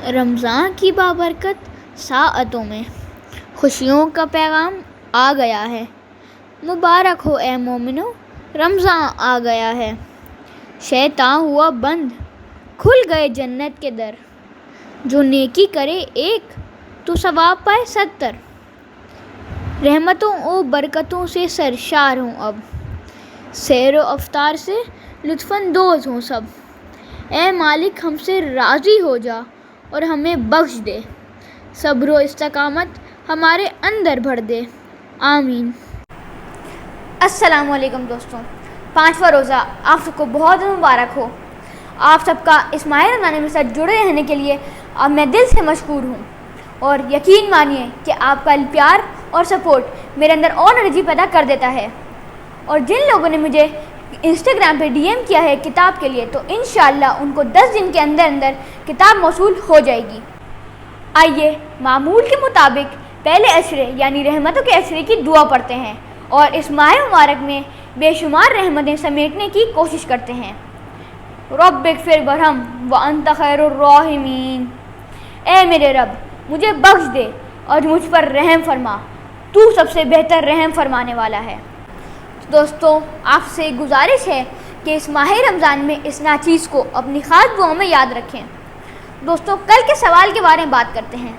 رمضان کی بابرکت ساعتوں میں خوشیوں کا پیغام آ گیا ہے۔ مبارک ہو اے مومنو، رمضان آ گیا ہے۔ شیطان ہوا بند، کھل گئے جنت کے در۔ جو نیکی کرے ایک تو ثواب پائے 70۔ رحمتوں و برکتوں سے سرشار ہوں اب، سیر و افطار سے لطف اندوز ہوں سب۔ اے مالک ہم سے راضی ہو جا اور ہمیں بخش دے، صبر و استقامت ہمارے اندر بھر دے، آمین۔ السلام علیکم دوستوں، 5واں روزہ آپ سب کو بہت مبارک ہو۔ آپ سب کا اس ماہ رمضان میں ساتھ جڑے رہنے کے لیے اب میں دل سے مشکور ہوں، اور یقین مانیے کہ آپ کا پیار اور سپورٹ میرے اندر اور انرجی پیدا کر دیتا ہے۔ اور جن لوگوں نے مجھے انسٹاگرام پہ ڈی ایم کیا ہے کتاب کے لیے، تو انشاءاللہ ان کو 10 دن کے اندر اندر کتاب موصول ہو جائے گی۔ آئیے معمول کے مطابق پہلے عشرے یعنی رحمتوں کے عشرے کی دعا پڑھتے ہیں اور اس ماہ مبارک میں بے شمار رحمتیں سمیٹنے کی کوشش کرتے ہیں۔ رب اغفر ورحم وانت خیر الراحمین، اے میرے رب مجھے بخش دے اور مجھ پر رحم فرما، تو سب سے بہتر رحم فرمانے والا ہے۔ دوستوں، آپ سے گزارش ہے کہ اس ماہ رمضان میں اس ناچیز کو اپنی خاص دعاؤں میں یاد رکھیں۔ دوستوں، کل کے سوال کے بارے میں بات کرتے ہیں۔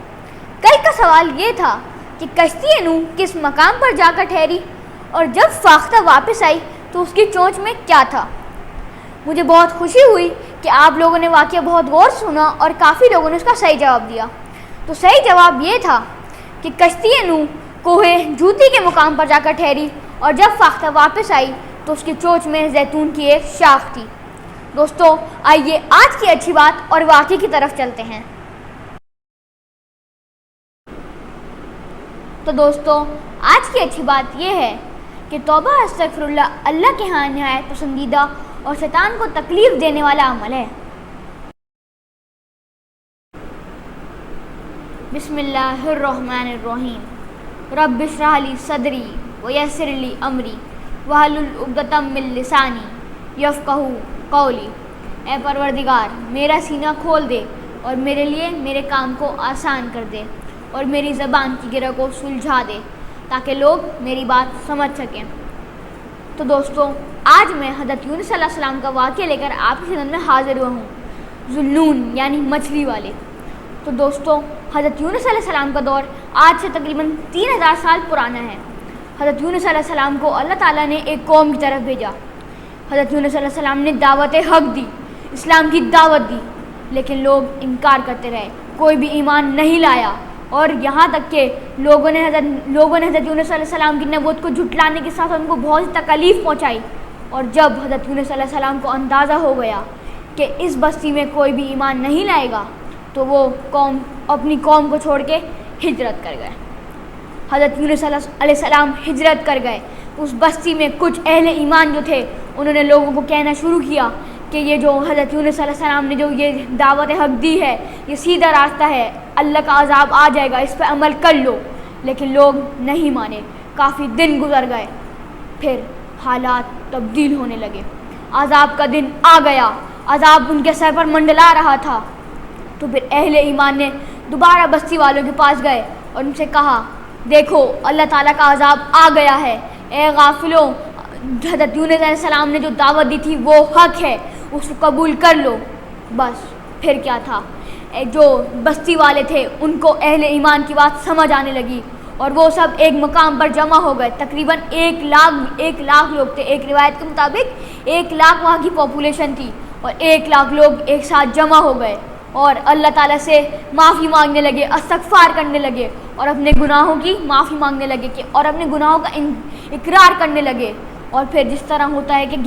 کل کا سوال یہ تھا کہ کشتی نوح کس مقام پر جا کر ٹھہری، اور جب فاختہ واپس آئی تو اس کی چونچ میں کیا تھا۔ مجھے بہت خوشی ہوئی کہ آپ لوگوں نے واقعہ بہت غور سے سنا اور کافی لوگوں نے اس کا صحیح جواب دیا۔ تو صحیح جواب یہ تھا کہ کشتی نوح کوہ جوتی کے مقام پر جا کر ٹھہری، اور جب فاختہ واپس آئی تو اس کی چونچ میں زیتون کی ایک شاخ تھی۔ دوستوں، آئیے آج کی اچھی بات اور واقعے کی طرف چلتے ہیں۔ تو دوستوں، آج کی اچھی بات یہ ہے کہ توبہ استغفر اللہ کے ہاں نہایت پسندیدہ اور شیطان کو تکلیف دینے والا عمل ہے۔ بسم اللہ الرحمن الرحیم، رب اشرح لی صدری ویسر لی امری واحلل عقدۃ من لسانی یفقہوا قولی۔ اے پروردگار، میرا سینہ کھول دے اور میرے لیے میرے کام کو آسان کر دے، اور میری زبان کی گرہ کو سلجھا دے تاکہ لوگ میری بات سمجھ سکیں۔ تو دوستوں، آج میں حضرت یونس علیہ السلام کا واقعہ لے کر آپ کی خدمت میں حاضر ہوا ہوں، ذوالنون یعنی مچھلی والے۔ تو دوستوں، حضرت یونس علیہ السلام کا دور آج سے تقریباً 3000 سال پرانا ہے۔ حضرت یونس علیہ السلام کو اللہ تعالیٰ نے ایک قوم کی طرف بھیجا۔ حضرت یونس علیہ السلام نے دعوت حق دی، اسلام کی دعوت دی، لیکن لوگ انکار کرتے رہے، کوئی بھی ایمان نہیں لایا، اور یہاں تک کہ لوگوں نے حضرت یونس علیہ السلام کی نبوت کو جھٹلانے کے ساتھ ان کو بہت سی تکالیف پہنچائی۔ اور جب حضرت یونس علیہ السلام کو اندازہ ہو گیا کہ اس بستی میں کوئی بھی ایمان نہیں لائے گا، تو وہ اپنی قوم کو چھوڑ کے ہجرت کر گئے۔ حضرت یونس علیہ السلام ہجرت کر گئے۔ اس بستی میں کچھ اہل ایمان جو تھے، انہوں نے لوگوں کو کہنا شروع کیا کہ یہ جو حضرت یونس علیہ السلام نے جو یہ دعوت حق دی ہے، یہ سیدھا راستہ ہے، اللہ کا عذاب آ جائے گا، اس پہ عمل کر لو۔ لیکن لوگ نہیں مانے۔ کافی دن گزر گئے، پھر حالات تبدیل ہونے لگے۔ عذاب کا دن آ گیا، عذاب ان کے سر پر منڈلا رہا تھا۔ تو پھر اہل ایمان نے دوبارہ بستی والوں کے پاس گئے اور ان سے کہا، دیکھو اللہ تعالیٰ کا عذاب آ گیا ہے، اے غافلوں، حضرت یونس علیہ السلام نے جو دعوت دی تھی وہ حق ہے، اس کو قبول کر لو۔ بس پھر کیا تھا، جو بستی والے تھے ان کو اہل ایمان کی بات سمجھ آنے لگی، اور وہ سب ایک مقام پر جمع ہو گئے۔ تقریباً 1 لاکھ لوگ تھے، ایک روایت کے مطابق 1 لاکھ وہاں کی پاپولیشن تھی، اور 1 لاکھ لوگ ایک ساتھ جمع ہو گئے اور اللہ تعالیٰ سے معافی مانگنے لگے، استغفار کرنے لگے، اور اپنے گناہوں کی معافی مانگنے لگے اور اپنے گناہوں کا اقرار کرنے لگے۔ اور پھر جس طرح ہوتا ہے کہ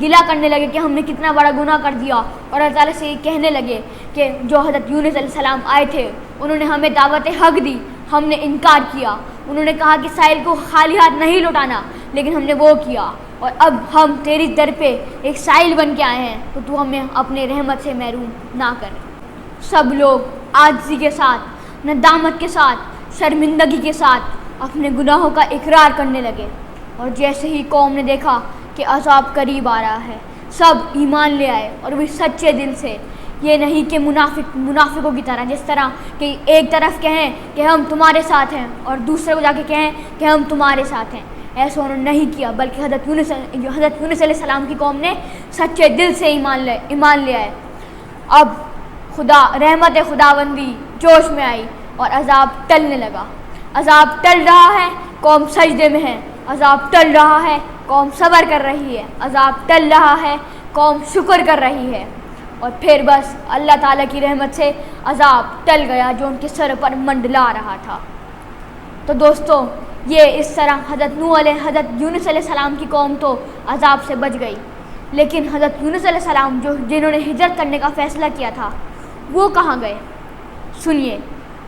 گلہ کرنے لگے کہ ہم نے کتنا بڑا گناہ کر دیا، اور اللہ تعالیٰ سے یہ کہنے لگے کہ جو حضرت یونس علیہ السلام آئے تھے انہوں نے ہمیں دعوت حق دی، ہم نے انکار کیا، انہوں نے کہا کہ سائل کو خالی ہاتھ نہیں لوٹانا، لیکن ہم نے وہ کیا، اور اب ہم تیری در پہ ایک سائل بن کے آئے ہیں، تو ہمیں اپنے رحمت سے محروم نہ کر۔ سب لوگ عاجزی کے ساتھ، ندامت کے ساتھ، شرمندگی کے ساتھ اپنے گناہوں کا اقرار کرنے لگے۔ اور جیسے ہی قوم نے دیکھا کہ عذاب قریب آ رہا ہے، سب ایمان لے آئے اور وہ سچے دل سے یہ نہیں کہ منافقوں کی طرح، جس طرح کہ ایک طرف کہیں کہ ہم تمہارے ساتھ ہیں اور دوسرے کو جا کے کہیں کہ ہم تمہارے ساتھ ہیں. ایسا انہوں نے نہیں کیا، بلکہ حضرت یونس علیہ السلام کی قوم نے سچے دل سے ایمان لیا ہے. اب رحمت خداوندی جوش میں آئی اور عذاب ٹلنے لگا. عذاب ٹل رہا ہے، قوم سجدے میں ہے. عذاب ٹل رہا ہے، قوم صبر کر رہی ہے. عذاب ٹل رہا ہے، قوم شکر کر رہی ہے. اور پھر بس اللہ تعالیٰ کی رحمت سے عذاب ٹل گیا جو ان کے سر پر منڈلا رہا تھا. تو دوستو، یہ اس طرح حضرت یونس علیہ السلام کی قوم تو عذاب سے بچ گئی، لیکن حضرت یونس علیہ السلام جنہوں نے ہجرت کرنے کا فیصلہ کیا تھا وہ کہاں گئے؟ سنیے.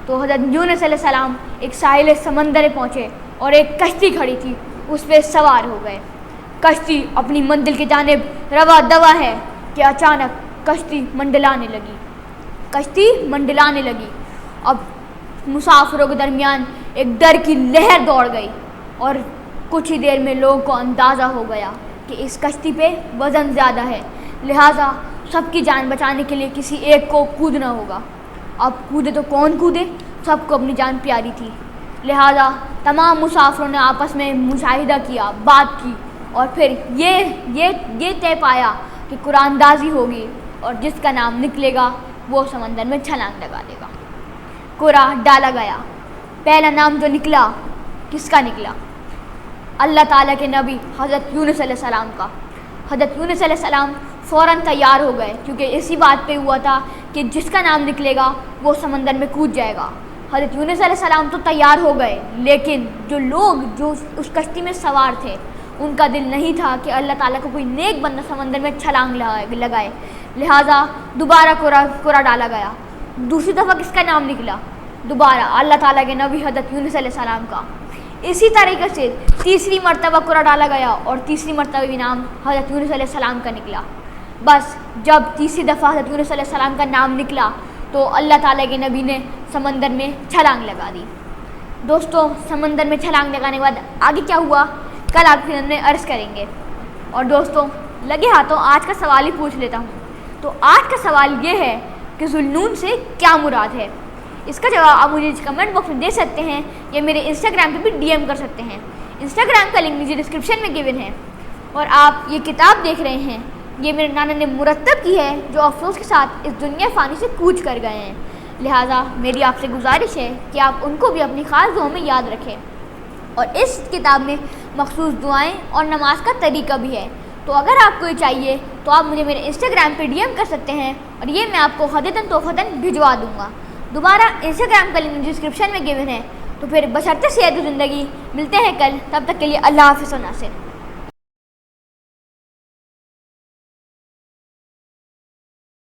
تو حضرت یونس علیہ السلام ایک ساحل سمندر پہنچے اور ایک کشتی کھڑی تھی، اس پہ سوار ہو گئے. کشتی اپنی منزل کی جانب روا دوا ہے کہ اچانک کشتی منڈلانے لگی. اب مسافروں کے درمیان ایک ڈر کی لہر دوڑ گئی اور کچھ ہی دیر میں لوگوں کو اندازہ ہو گیا کہ اس کشتی پہ وزن زیادہ ہے، لہٰذا سب کی جان بچانے کے لیے کسی ایک کو کودنا ہوگا. اب کودے تو کون کودے؟ سب کو اپنی جان پیاری تھی. لہٰذا تمام مسافروں نے آپس میں مشاہدہ کیا، بات کی اور پھر یہ طے پایا کہ قرآن اندازی ہوگی اور جس کا نام نکلے گا وہ سمندر میں چھلانگ لگا دے گا. قرآن ڈالا گیا. پہلا نام جو نکلا، کس کا نکلا؟ اللہ تعالیٰ کے نبی حضرت یونس علیہ السلام کا. حضرت یونس علیہ السلام فوراً تیار ہو گئے، کیونکہ اسی بات پہ ہوا تھا کہ جس کا نام نکلے گا وہ سمندر میں کود جائے گا. حضرت یونس علیہ السلام تو تیار ہو گئے، لیکن جو لوگ جو اس کشتی میں سوار تھے ان کا دل نہیں تھا کہ اللہ تعالیٰ کو کوئی نیک بندہ سمندر میں چھلانگ لگائے. لہٰذا دوبارہ قرآن ڈالا گیا. دوسری دفعہ کس کا نام نکلا؟ دوبارہ اللہ تعالیٰ کے نبی حضرت یونس علیہ السلام کا. اسی طریقے سے تیسری مرتبہ قرآن ڈالا گیا اور تیسری مرتبہ بھی نام حضرت یونس علیہ السلام کا نکلا. بس جب تیسری دفعہ حضرت یونس علیہ السلام کا نام نکلا تو اللہ تعالیٰ کے نبی نے سمندر میں چھلانگ لگا دی. دوستو، سمندر میں چھلانگ لگانے کے بعد آگے کیا ہوا کل آپ کے سامنے عرض کریں گے. اور دوستو، لگے ہاتھوں آج کا سوال ہی پوچھ لیتا ہوں. تو آج کا سوال یہ ہے کہ ذوالنون سے کیا مراد ہے؟ اس کا جواب آپ مجھے کمنٹ باکس میں دے سکتے ہیں یا میرے انسٹاگرام پہ بھی ڈی ایم کر سکتے ہیں. انسٹاگرام کا لنک نیچے ڈسکرپشن میں گیون ہے. اور آپ یہ کتاب دیکھ رہے ہیں، یہ میرے نانا نے مرتب کی ہے جو افسوس کے ساتھ اس دنیا فانی سے کوچ کر گئے ہیں. لہٰذا میری آپ سے گزارش ہے کہ آپ ان کو بھی اپنی خاص دعاؤں میں یاد رکھیں. اور اس کتاب میں مخصوص دعائیں اور نماز کا طریقہ بھی ہے. تو اگر آپ کو یہ چاہیے تو آپ مجھے میرے انسٹاگرام پہ ڈی ایم کر سکتے ہیں اور یہ میں آپ کو ہدیۃً تحفۃً بھجوا دوں گا. دوبارہ انسٹاگرام کا لنک ڈسکرپشن میں گیون ہے. تو پھر بشرطِ صحت و زندگی ملتے ہیں کل. تب تک کے لیے اللہ حافظ و ناصر.